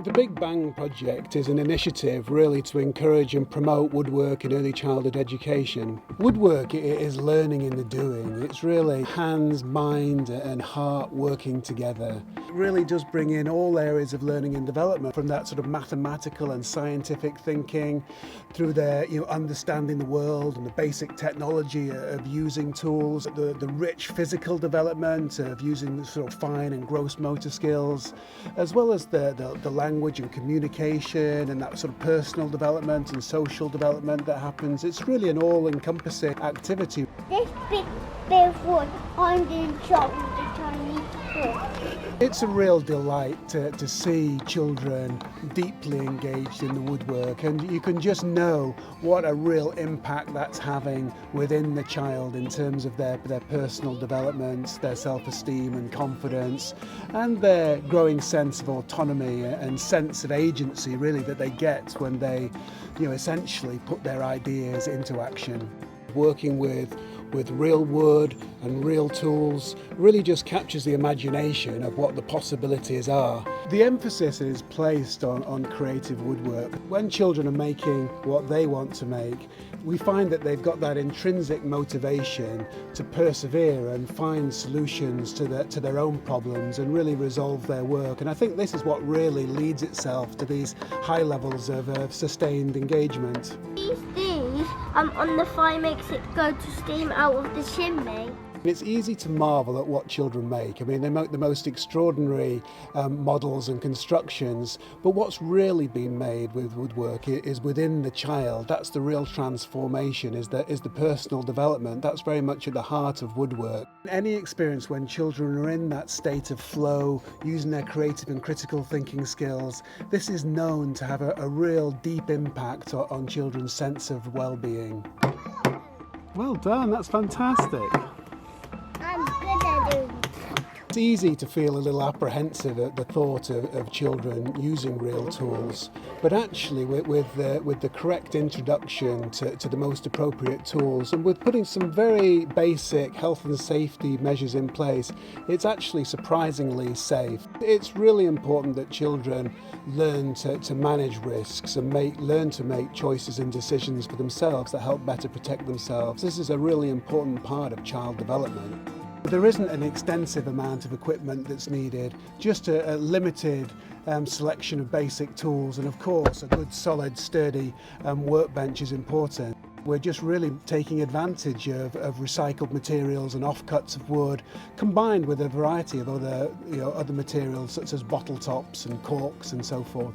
The Big Bang Project is an initiative really to encourage and promote woodwork in early childhood education. Woodwork is learning in the doing. It's really hands, mind and heart working together. It really does bring in all areas of learning and development, from that sort of mathematical and scientific thinking through their understanding the world and the basic technology of using tools, the rich physical development of using sort of fine and gross motor skills, as well as the language and communication and that sort of personal development and social development that happens. It's really an all-encompassing activity. This big barefoot on the shop with the Chinese foot. It's a real delight to see children deeply engaged in the woodwork, and you can just know what a real impact that's having within the child in terms of their personal development, their self-esteem and confidence, and their growing sense of autonomy and sense of agency really that they get when they essentially put their ideas into action. Working with real wood and real tools really just captures the imagination of what the possibilities are. The emphasis is placed on creative woodwork. When children are making what they want to make, we find that they've got that intrinsic motivation to persevere and find solutions to their own problems and really resolve their work. And I think this is what really leads itself to these high levels of sustained engagement. These things on the fire makes it go to steam out of the chimney. It's easy to marvel at what children make. I mean, they make the most extraordinary models and constructions, but what's really been made with woodwork is within the child. That's the real transformation, is the personal development. That's very much at the heart of woodwork. Any experience when children are in that state of flow, using their creative and critical thinking skills, this is known to have a real deep impact on children's sense of well-being. Well done, that's fantastic. I'm good at it. It's easy to feel a little apprehensive at the thought of children using real tools, but actually with the correct introduction to the most appropriate tools, and with putting some very basic health and safety measures in place, it's actually surprisingly safe. It's really important that children learn to manage risks and learn to make choices and decisions for themselves that help better protect themselves. This is a really important part of child development. There isn't an extensive amount of equipment that's needed, just a limited selection of basic tools, and of course a good solid sturdy workbench is important. We're just really taking advantage of recycled materials and offcuts of wood, combined with a variety of other materials such as bottle tops and corks and so forth.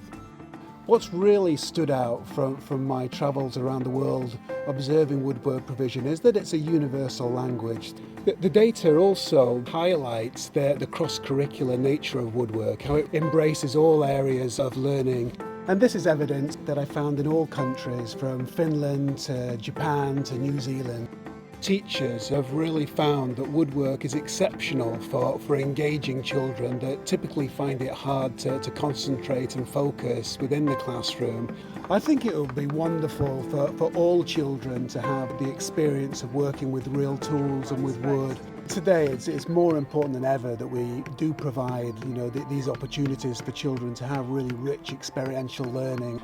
What's really stood out from my travels around the world observing woodwork provision is that it's a universal language. The data also highlights the cross-curricular nature of woodwork, how it embraces all areas of learning. And this is evidence that I found in all countries, from Finland to Japan to New Zealand. Teachers have really found that woodwork is exceptional for engaging children that typically find it hard to concentrate and focus within the classroom. I think it would be wonderful for all children to have the experience of working with real tools and with wood. Today it's more important than ever that we do provide these opportunities for children to have really rich experiential learning.